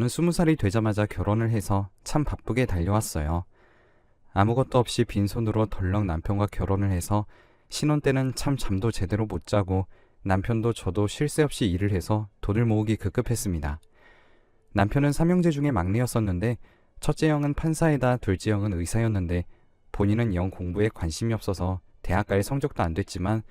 저는 20살이 되자마자 결혼을 해서 참 바쁘게 달려왔어요. 아무것도 없이 빈손으로 덜렁 남편과 결혼을 해서 신혼 때는 참 잠도 제대로 못 자고 남편도 저도 쉴 새 없이 일을 해서 돈을 모으기 급급했습니다. 남편은 삼형제 중에 막내였었는데 첫째 형은 판사에다 둘째 형은 의사였는데 본인은 영 공부에 관심이 없어서 대학 갈 성적도 안 됐지만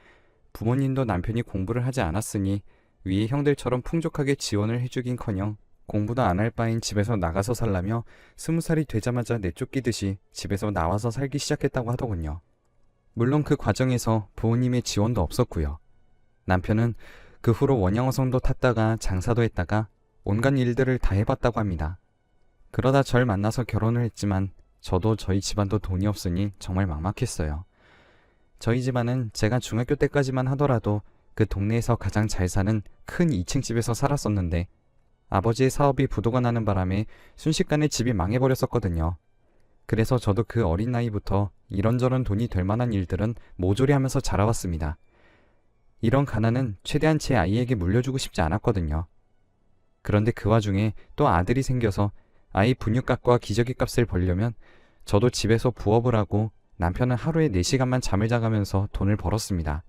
부모님도 남편이 공부를 하지 않았으니 위에 형들처럼 풍족하게 지원을 해주긴커녕 공부도 안 할 바엔 집에서 나가서 살라며 20살이 되자마자 내쫓기듯이 집에서 나와서 살기 시작했다고 하더군요. 물론 그 과정에서 부모님의 지원도 없었고요. 남편은 그 후로 원양어선도 탔다가 장사도 했다가 온갖 일들을 다 해봤다고 합니다. 그러다 절 만나서 결혼을 했지만 저도 저희 집안도 돈이 없으니 정말 막막했어요. 저희 집안은 제가 중학교 때까지만 하더라도 그 동네에서 가장 잘 사는 큰 2층 집에서 살았었는데 아버지의 사업이 부도가 나는 바람에 순식간에 집이 망해버렸었거든요. 그래서 저도 그 어린 나이부터 이런저런 돈이 될 만한 일들은 모조리 하면서 자라왔습니다. 이런 가난은 최대한 제 아이에게 물려주고 싶지 않았거든요. 그런데 그 와중에 또 아들이 생겨서 아이 분유값과 기저귀 값을 벌려면 저도 집에서 부업을 하고 남편은 하루에 4시간만 잠을 자가면서 돈을 벌었습니다.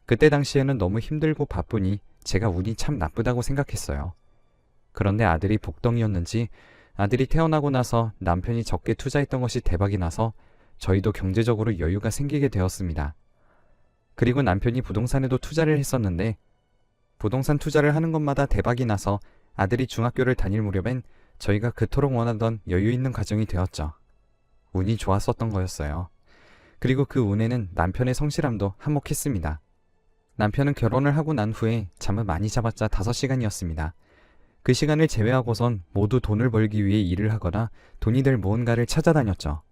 그때 당시에는 너무 힘들고 바쁘니 제가 운이 참 나쁘다고 생각했어요. 그런데 아들이 복덩이였는지 아들이 태어나고 나서 남편이 적게 투자했던 것이 대박이 나서 저희도 경제적으로 여유가 생기게 되었습니다. 그리고 남편이 부동산에도 투자를 했었는데 부동산 투자를 하는 것마다 대박이 나서 아들이 중학교를 다닐 무렵엔 저희가 그토록 원하던 여유 있는 가정이 되었죠. 운이 좋았었던 거였어요. 그리고 그 운에는 남편의 성실함도 한몫했습니다. 남편은 결혼을 하고 난 후에 잠을 많이 자봤자 5시간이었습니다. 그 시간을 제외하고선 모두 돈을 벌기 위해 일을 하거나 돈이 될 무언가를 찾아다녔죠.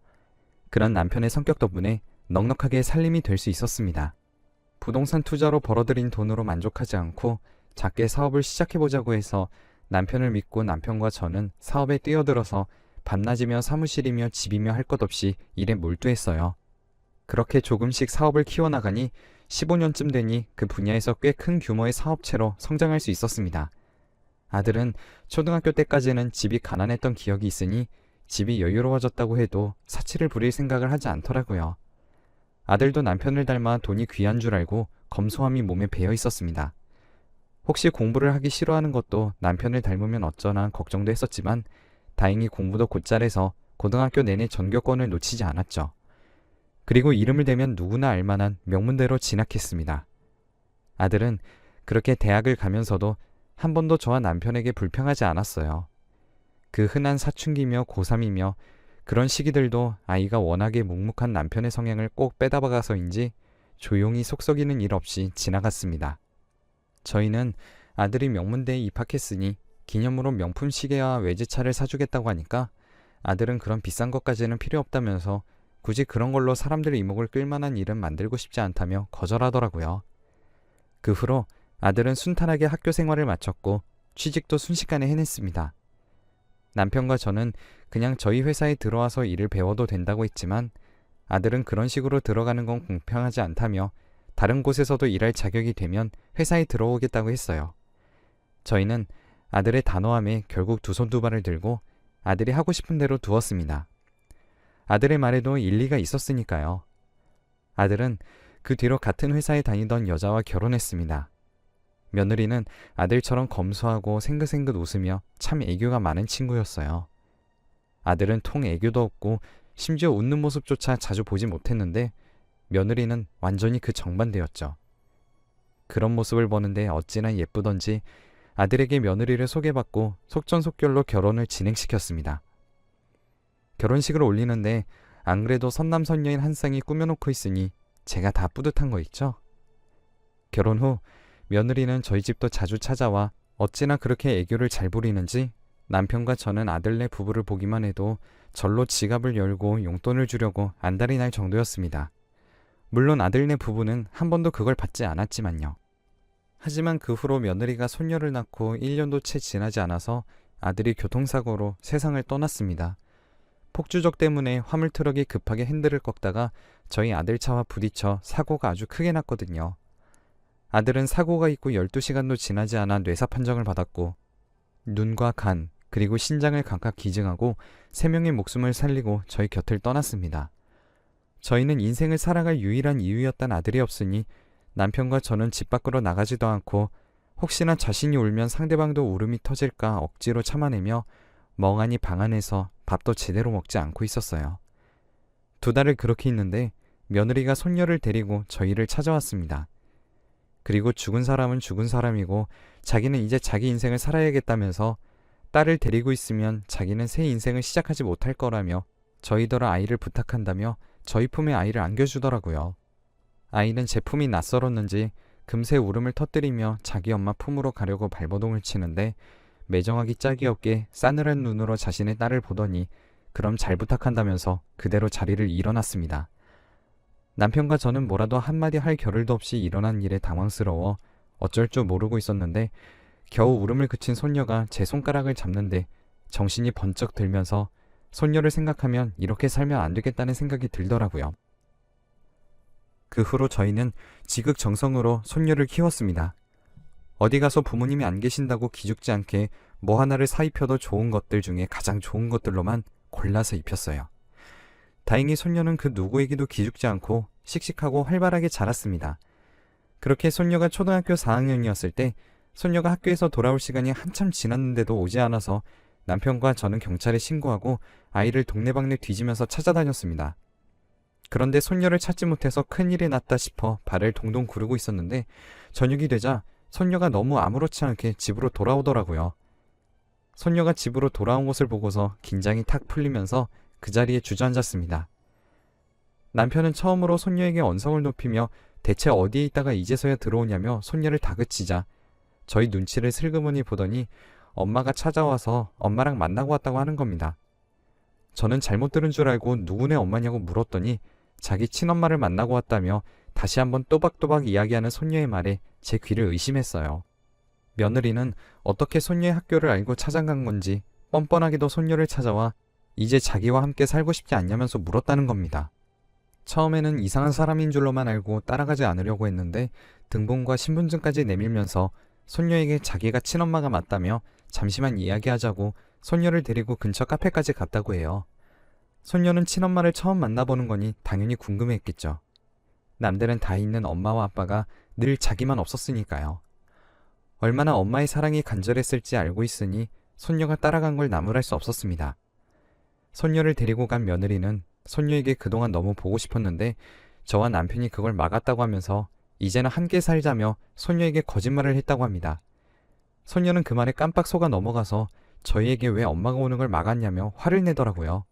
그런 남편의 성격 덕분에 넉넉하게 살림이 될 수 있었습니다. 부동산 투자로 벌어들인 돈으로 만족하지 않고 작게 사업을 시작해보자고 해서 남편을 믿고 남편과 저는 사업에 뛰어들어서 밤낮이며 사무실이며 집이며 할 것 없이 일에 몰두했어요. 그렇게 조금씩 사업을 키워나가니 15년쯤 되니 그 분야에서 꽤 큰 규모의 사업체로 성장할 수 있었습니다. 아들은 초등학교 때까지는 집이 가난했던 기억이 있으니 집이 여유로워졌다고 해도 사치를 부릴 생각을 하지 않더라고요. 아들도 남편을 닮아 돈이 귀한 줄 알고 검소함이 몸에 배어 있었습니다. 혹시 공부를 하기 싫어하는 것도 남편을 닮으면 어쩌나 걱정도 했었지만 다행히 공부도 곧잘해서 고등학교 내내 전교권을 놓치지 않았죠. 그리고 이름을 대면 누구나 알만한 명문대로 진학했습니다. 아들은 그렇게 대학을 가면서도 한 번도 저와 남편에게 불평하지 않았어요. 그 흔한 사춘기며 고3이며 그런 시기들도 아이가 워낙에 묵묵한 남편의 성향을 꼭 빼다박아서인지 조용히 속썩이는 일 없이 지나갔습니다. 저희는 아들이 명문대에 입학했으니 기념으로 명품 시계와 외제차를 사주겠다고 하니까 아들은 그런 비싼 것까지는 필요 없다면서 굳이 그런 걸로 사람들의 이목을 끌만한 일은 만들고 싶지 않다며 거절하더라고요. 그 후로 아들은 순탄하게 학교 생활을 마쳤고 취직도 순식간에 해냈습니다. 남편과 저는 그냥 저희 회사에 들어와서 일을 배워도 된다고 했지만 아들은 그런 식으로 들어가는 건 공평하지 않다며 다른 곳에서도 일할 자격이 되면 회사에 들어오겠다고 했어요. 저희는 아들의 단호함에 결국 두 손 두 발을 들고 아들이 하고 싶은 대로 두었습니다. 아들의 말에도 일리가 있었으니까요. 아들은 그 뒤로 같은 회사에 다니던 여자와 결혼했습니다. 며느리는 아들처럼 검소하고 생긋생긋 웃으며 참 애교가 많은 친구였어요. 아들은 통 애교도 없고 심지어 웃는 모습조차 자주 보지 못했는데 며느리는 완전히 그 정반대였죠. 그런 모습을 보는데 어찌나 예쁘던지 아들에게 며느리를 소개받고 속전속결로 결혼을 진행시켰습니다. 결혼식을 올리는데 안 그래도 선남선녀인 한 쌍이 꾸며놓고 있으니 제가 다 뿌듯한 거 있죠? 결혼 후 며느리는 저희 집도 자주 찾아와 어찌나 그렇게 애교를 잘 부리는지 남편과 저는 아들네 부부를 보기만 해도 절로 지갑을 열고 용돈을 주려고 안달이 날 정도였습니다. 물론 아들네 부부는 한 번도 그걸 받지 않았지만요. 하지만 그 후로 며느리가 손녀를 낳고 1년도 채 지나지 않아서 아들이 교통사고로 세상을 떠났습니다. 폭주족 때문에 화물트럭이 급하게 핸들을 꺾다가 저희 아들 차와 부딪혀 사고가 아주 크게 났거든요. 아들은 사고가 있고 12시간도 지나지 않아 뇌사 판정을 받았고 눈과 간, 그리고 신장을 각각 기증하고 3명의 목숨을 살리고 저희 곁을 떠났습니다. 저희는 인생을 살아갈 유일한 이유였던 아들이 없으니 남편과 저는 집 밖으로 나가지도 않고 혹시나 자신이 울면 상대방도 울음이 터질까 억지로 참아내며 멍하니 방 안에서 밥도 제대로 먹지 않고 있었어요. 2달을 그렇게 있는데 며느리가 손녀를 데리고 저희를 찾아왔습니다. 그리고 죽은 사람은 죽은 사람이고 자기는 이제 자기 인생을 살아야겠다면서 딸을 데리고 있으면 자기는 새 인생을 시작하지 못할 거라며 저희더러 아이를 부탁한다며 저희 품에 아이를 안겨주더라고요. 아이는 제 품이 낯설었는지 금세 울음을 터뜨리며 자기 엄마 품으로 가려고 발버둥을 치는데 매정하기 짝이 없게 싸늘한 눈으로 자신의 딸을 보더니 그럼 잘 부탁한다면서 그대로 자리를 일어났습니다. 남편과 저는 뭐라도 한마디 할 겨를도 없이 일어난 일에 당황스러워 어쩔 줄 모르고 있었는데 겨우 울음을 그친 손녀가 제 손가락을 잡는데 정신이 번쩍 들면서 손녀를 생각하면 이렇게 살면 안 되겠다는 생각이 들더라고요. 그 후로 저희는 지극정성으로 손녀를 키웠습니다. 어디 가서 부모님이 안 계신다고 기죽지 않게 뭐 하나를 사입혀도 좋은 것들 중에 가장 좋은 것들로만 골라서 입혔어요. 다행히 손녀는 그 누구에게도 기죽지 않고 씩씩하고 활발하게 자랐습니다. 그렇게 손녀가 초등학교 4학년이었을 때 손녀가 학교에서 돌아올 시간이 한참 지났는데도 오지 않아서 남편과 저는 경찰에 신고하고 아이를 동네방네 뒤지면서 찾아다녔습니다. 그런데 손녀를 찾지 못해서 큰일이 났다 싶어 발을 동동 구르고 있었는데 저녁이 되자 손녀가 너무 아무렇지 않게 집으로 돌아오더라고요. 손녀가 집으로 돌아온 것을 보고서 긴장이 탁 풀리면서 그 자리에 주저앉았습니다. 남편은 처음으로 손녀에게 언성을 높이며 대체 어디에 있다가 이제서야 들어오냐며 손녀를 다그치자 저희 눈치를 슬그머니 보더니 엄마가 찾아와서 엄마랑 만나고 왔다고 하는 겁니다. 저는 잘못 들은 줄 알고 누구네 엄마냐고 물었더니 자기 친엄마를 만나고 왔다며 다시 한번 또박또박 이야기하는 손녀의 말에 제 귀를 의심했어요. 며느리는 어떻게 손녀의 학교를 알고 찾아간 건지 뻔뻔하게도 손녀를 찾아와 이제 자기와 함께 살고 싶지 않냐면서 물었다는 겁니다. 처음에는 이상한 사람인 줄로만 알고 따라가지 않으려고 했는데 등본과 신분증까지 내밀면서 손녀에게 자기가 친엄마가 맞다며 잠시만 이야기하자고 손녀를 데리고 근처 카페까지 갔다고 해요. 손녀는 친엄마를 처음 만나보는 거니 당연히 궁금해했겠죠. 남들은 다 있는 엄마와 아빠가 늘 자기만 없었으니까요. 얼마나 엄마의 사랑이 간절했을지 알고 있으니 손녀가 따라간 걸 나무랄 수 없었습니다. 손녀를 데리고 간 며느리는 손녀에게 그동안 너무 보고 싶었는데 저와 남편이 그걸 막았다고 하면서 이제는 함께 살자며 손녀에게 거짓말을 했다고 합니다. 손녀는 그 말에 깜빡 속아 넘어가서 저희에게 왜 엄마가 오는 걸 막았냐며 화를 내더라고요.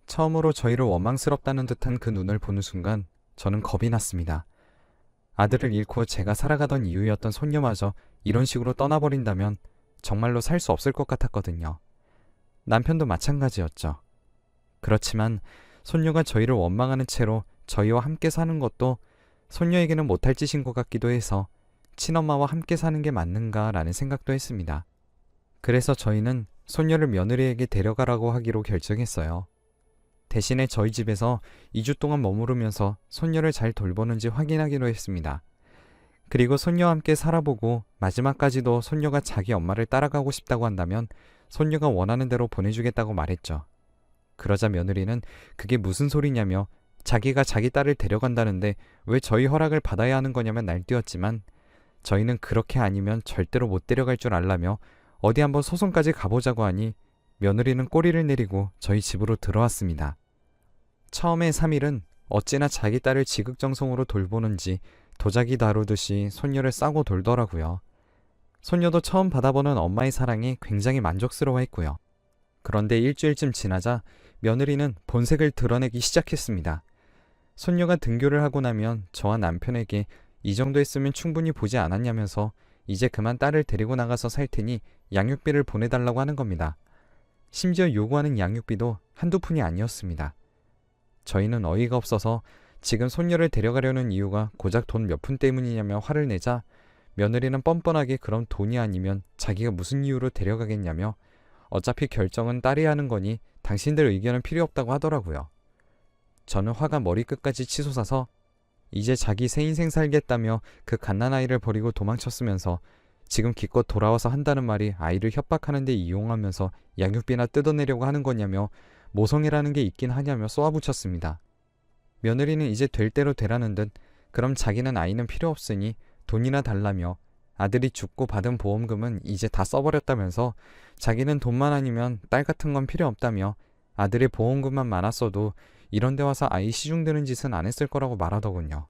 처음으로 저희를 원망스럽다는 듯한 그 눈을 보는 순간 저는 겁이 났습니다. 아들을 잃고 제가 살아가던 이유였던 손녀마저 이런 식으로 떠나버린다면 정말로 살 수 없을 것 같았거든요. 남편도 마찬가지였죠. 그렇지만 손녀가 저희를 원망하는 채로 저희와 함께 사는 것도 손녀에게는 못할 짓인 것 같기도 해서 친엄마와 함께 사는 게 맞는가라는 생각도 했습니다. 그래서 저희는 손녀를 며느리에게 데려가라고 하기로 결정했어요. 대신에 저희 집에서 2주 동안 머무르면서 손녀를 잘 돌보는지 확인하기로 했습니다. 그리고 손녀와 함께 살아보고 마지막까지도 손녀가 자기 엄마를 따라가고 싶다고 한다면 손녀가 원하는 대로 보내주겠다고 말했죠. 그러자 며느리는 그게 무슨 소리냐며 자기가 자기 딸을 데려간다는데 왜 저희 허락을 받아야 하는 거냐며 날뛰었지만 저희는 그렇게 아니면 절대로 못 데려갈 줄 알라며 어디 한번 소송까지 가보자고 하니 며느리는 꼬리를 내리고 저희 집으로 들어왔습니다. 처음에 3일은 어찌나 자기 딸을 지극정성으로 돌보는지 도자기 다루듯이 손녀를 싸고 돌더라고요. 손녀도 처음 받아보는 엄마의 사랑에 굉장히 만족스러워했고요. 그런데 일주일쯤 지나자 며느리는 본색을 드러내기 시작했습니다. 손녀가 등교를 하고 나면 저와 남편에게 이 정도 했으면 충분히 보지 않았냐면서 이제 그만 딸을 데리고 나가서 살 테니 양육비를 보내달라고 하는 겁니다. 심지어 요구하는 양육비도 한두 푼이 아니었습니다. 저희는 어이가 없어서 지금 손녀를 데려가려는 이유가 고작 돈 몇 푼 때문이냐며 화를 내자 며느리는 뻔뻔하게 그럼 돈이 아니면 자기가 무슨 이유로 데려가겠냐며 어차피 결정은 딸이 하는 거니 당신들 의견은 필요 없다고 하더라고요. 저는 화가 머리끝까지 치솟아서 이제 자기 새 인생 살겠다며 그 갓난아이를 버리고 도망쳤으면서 지금 기껏 돌아와서 한다는 말이 아이를 협박하는 데 이용하면서 양육비나 뜯어내려고 하는 거냐며 모성애라는 게 있긴 하냐며 쏘아붙였습니다. 며느리는 이제 될 대로 되라는 듯 그럼 자기는 아이는 필요 없으니 돈이나 달라며 아들이 죽고 받은 보험금은 이제 다 써버렸다면서 자기는 돈만 아니면 딸 같은 건 필요 없다며 아들의 보험금만 많았어도 이런 데 와서 아이 시중드는 짓은 안 했을 거라고 말하더군요.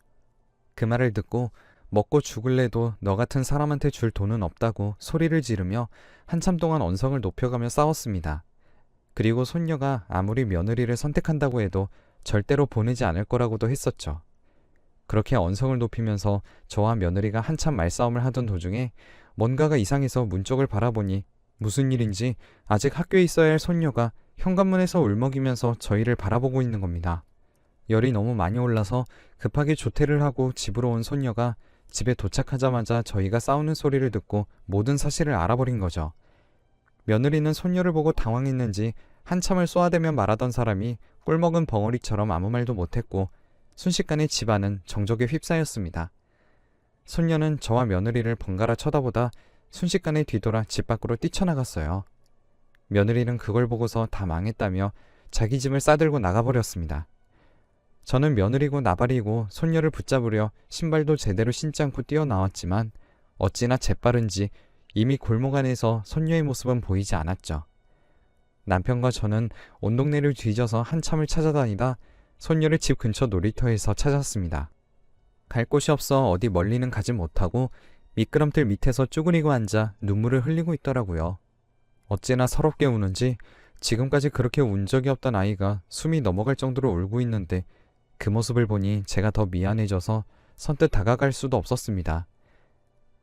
그 말을 듣고 먹고 죽을래도 너 같은 사람한테 줄 돈은 없다고 소리를 지르며 한참 동안 언성을 높여가며 싸웠습니다. 그리고 손녀가 아무리 며느리를 선택한다고 해도 절대로 보내지 않을 거라고도 했었죠. 그렇게 언성을 높이면서 저와 며느리가 한참 말싸움을 하던 도중에 뭔가가 이상해서 문 쪽을 바라보니 무슨 일인지 아직 학교에 있어야 할 손녀가 현관문에서 울먹이면서 저희를 바라보고 있는 겁니다. 열이 너무 많이 올라서 급하게 조퇴를 하고 집으로 온 손녀가 집에 도착하자마자 저희가 싸우는 소리를 듣고 모든 사실을 알아버린 거죠. 며느리는 손녀를 보고 당황했는지 한참을 쏘아대며 말하던 사람이 꿀먹은 벙어리처럼 아무 말도 못했고 순식간에 집안은 정적에 휩싸였습니다. 손녀는 저와 며느리를 번갈아 쳐다보다 순식간에 뒤돌아 집 밖으로 뛰쳐나갔어요. 며느리는 그걸 보고서 다 망했다며 자기 짐을 싸들고 나가버렸습니다. 저는 며느리고 나발이고 손녀를 붙잡으려 신발도 제대로 신지 않고 뛰어나왔지만 어찌나 재빠른지 이미 골목 안에서 손녀의 모습은 보이지 않았죠. 남편과 저는 온 동네를 뒤져서 한참을 찾아다니다 손녀를 집 근처 놀이터에서 찾았습니다. 갈 곳이 없어 어디 멀리는 가지 못하고 미끄럼틀 밑에서 쭈그리고 앉아 눈물을 흘리고 있더라고요. 어찌나 서럽게 우는지 지금까지 그렇게 운 적이 없던 아이가 숨이 넘어갈 정도로 울고 있는데 그 모습을 보니 제가 더 미안해져서 선뜻 다가갈 수도 없었습니다.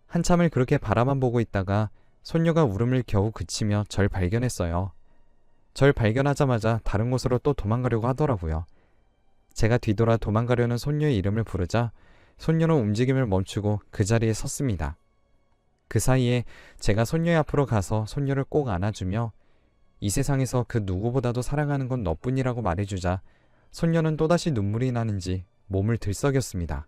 한참을 그렇게 바라만 보고 있다가 손녀가 울음을 겨우 그치며 절 발견했어요. 절 발견하자마자 다른 곳으로 또 도망가려고 하더라고요. 제가 뒤돌아 도망가려는 손녀의 이름을 부르자 손녀는 움직임을 멈추고 그 자리에 섰습니다. 그 사이에 제가 손녀의 앞으로 가서 손녀를 꼭 안아주며 이 세상에서 그 누구보다도 사랑하는 건 너뿐이라고 말해주자 손녀는 또다시 눈물이 나는지 몸을 들썩였습니다.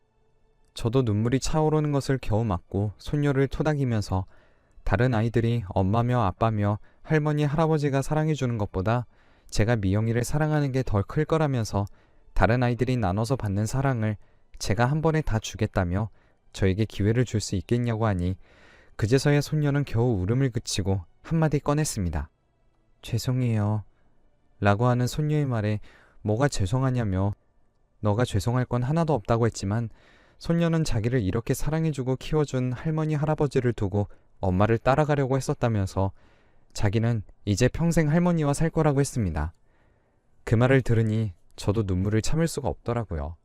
저도 눈물이 차오르는 것을 겨우 막고 손녀를 토닥이면서 다른 아이들이 엄마며 아빠며 할머니 할아버지가 사랑해주는 것보다 제가 미영이를 사랑하는 게 더 클 거라면서 다른 아이들이 나눠서 받는 사랑을 제가 한 번에 다 주겠다며 저에게 기회를 줄 수 있겠냐고 하니 그제서야 손녀는 겨우 울음을 그치고 한마디 꺼냈습니다. 죄송해요 라고 하는 손녀의 말에 뭐가 죄송하냐며 너가 죄송할 건 하나도 없다고 했지만 손녀는 자기를 이렇게 사랑해주고 키워준 할머니 할아버지를 두고 엄마를 따라가려고 했었다면서 자기는 이제 평생 할머니와 살 거라고 했습니다. 그 말을 들으니 저도 눈물을 참을 수가 없더라고요.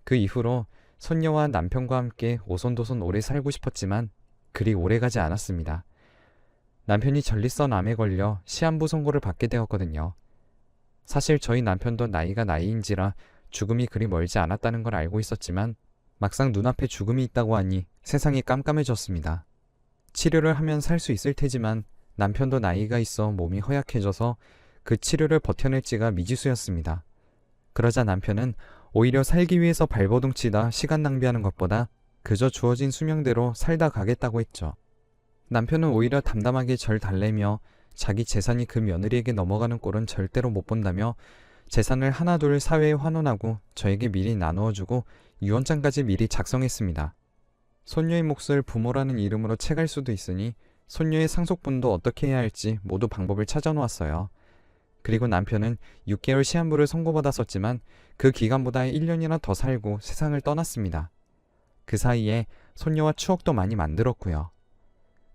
그 이후로 손녀와 남편과 함께 오손도손 오래 살고 싶었지만 그리 오래가지 않았습니다. 남편이 전립선 암에 걸려 시한부 선고를 받게 되었거든요. 사실 저희 남편도 나이가 나이인지라 죽음이 그리 멀지 않았다는 걸 알고 있었지만 막상 눈앞에 죽음이 있다고 하니 세상이 깜깜해졌습니다. 치료를 하면 살 수 있을 테지만 남편도 나이가 있어 몸이 허약해져서 그 치료를 버텨낼지가 미지수였습니다. 그러자 남편은 오히려 살기 위해서 발버둥 치다 시간 낭비하는 것보다 그저 주어진 수명대로 살다 가겠다고 했죠. 남편은 오히려 담담하게 절 달래며 자기 재산이 그 며느리에게 넘어가는 꼴은 절대로 못 본다며 재산을 하나둘 사회에 환원하고 저에게 미리 나누어주고 유언장까지 미리 작성했습니다. 손녀의 몫을 부모라는 이름으로 채갈 수도 있으니 손녀의 상속분도 어떻게 해야 할지 모두 방법을 찾아놓았어요. 그리고 남편은 6개월 시한부를 선고받았었지만 그 기간보다 1년이나 더 살고 세상을 떠났습니다. 그 사이에 손녀와 추억도 많이 만들었고요.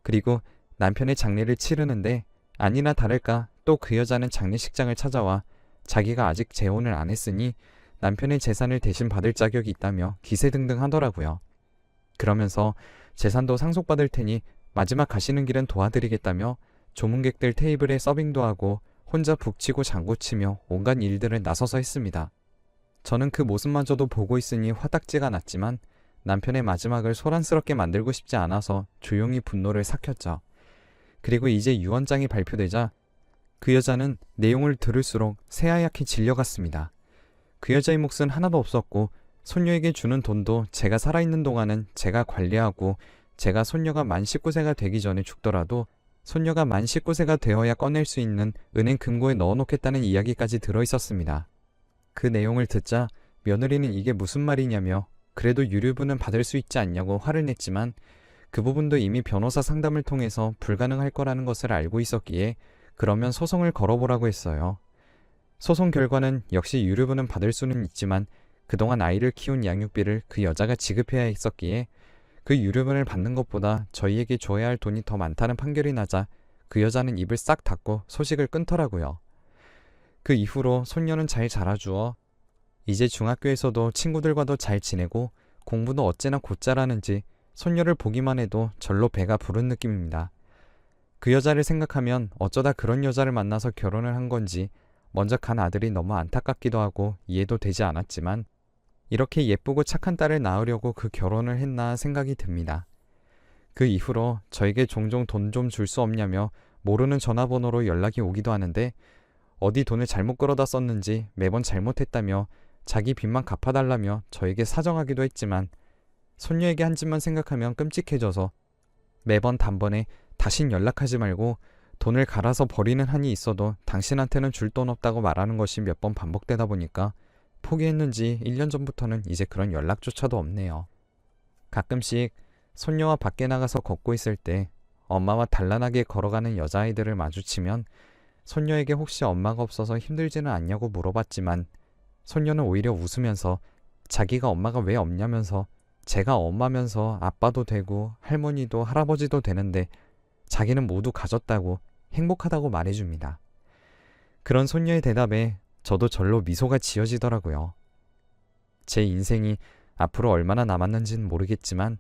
그리고 남편의 장례를 치르는데 아니나 다를까 또 그 여자는 장례식장을 찾아와 자기가 아직 재혼을 안 했으니 남편의 재산을 대신 받을 자격이 있다며 기세등등 하더라고요. 그러면서 재산도 상속받을 테니 마지막 가시는 길은 도와드리겠다며 조문객들 테이블에 서빙도 하고 혼자 북치고 장구치며 온갖 일들을 나서서 했습니다. 저는 그 모습마저도 보고 있으니 화딱지가 났지만 남편의 마지막을 소란스럽게 만들고 싶지 않아서 조용히 분노를 삭혔죠. 그리고 이제 유언장이 발표되자 그 여자는 내용을 들을수록 새하얗게 질려갔습니다. 그 여자의 몫은 하나도 없었고 손녀에게 주는 돈도 제가 살아있는 동안은 제가 관리하고 제가 손녀가 만 19세가 되기 전에 죽더라도 손녀가 만 19세가 되어야 꺼낼 수 있는 은행 금고에 넣어놓겠다는 이야기까지 들어있었습니다. 그 내용을 듣자 며느리는 이게 무슨 말이냐며 그래도 유류분은 받을 수 있지 않냐고 화를 냈지만 그 부분도 이미 변호사 상담을 통해서 불가능할 거라는 것을 알고 있었기에 그러면 소송을 걸어보라고 했어요. 소송 결과는 역시 유류분은 받을 수는 있지만 그동안 아이를 키운 양육비를 그 여자가 지급해야 했었기에 그 유류분을 받는 것보다 저희에게 줘야 할 돈이 더 많다는 판결이 나자 그 여자는 입을 싹 닫고 소식을 끊더라고요. 그 이후로 손녀는 잘 자라주어 이제 중학교에서도 친구들과도 잘 지내고 공부도 어째나 곧잘하는지 손녀를 보기만 해도 절로 배가 부른 느낌입니다. 그 여자를 생각하면 어쩌다 그런 여자를 만나서 결혼을 한 건지 먼저 간 아들이 너무 안타깝기도 하고 이해도 되지 않았지만 이렇게 예쁘고 착한 딸을 낳으려고 그 결혼을 했나 생각이 듭니다. 그 이후로 저에게 종종 돈 좀 줄 수 없냐며 모르는 전화번호로 연락이 오기도 하는데 어디 돈을 잘못 끌어다 썼는지 매번 잘못했다며 자기 빚만 갚아달라며 저에게 사정하기도 했지만 손녀에게 한 짓만 생각하면 끔찍해져서 매번 단번에 다신 연락하지 말고 돈을 갈아서 버리는 한이 있어도 당신한테는 줄 돈 없다고 말하는 것이 몇 번 반복되다 보니까 포기했는지 1년 전부터는 이제 그런 연락조차도 없네요. 가끔씩 손녀와 밖에 나가서 걷고 있을 때 엄마와 단란하게 걸어가는 여자아이들을 마주치면 손녀에게 혹시 엄마가 없어서 힘들지는 않냐고 물어봤지만 손녀는 오히려 웃으면서 자기가 엄마가 왜 없냐면서 제가 엄마면서 아빠도 되고 할머니도 할아버지도 되는데 자기는 모두 가졌다고 행복하다고 말해줍니다. 그런 손녀의 대답에 저도 절로 미소가 지어지더라고요. 제 인생이 앞으로 얼마나 남았는지는 모르겠지만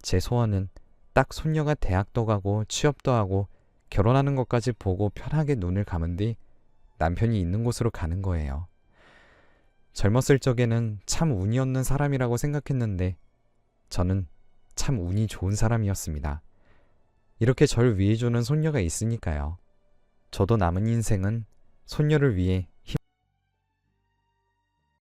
제 소원은 딱 손녀가 대학도 가고 취업도 하고 결혼하는 것까지 보고 편하게 눈을 감은 뒤 남편이 있는 곳으로 가는 거예요. 젊었을 적에는 참 운이 없는 사람이라고 생각했는데 저는 참 운이 좋은 사람이었습니다. 이렇게 절 위해주는 손녀가 있으니까요. 저도 남은 인생은 손녀를 위해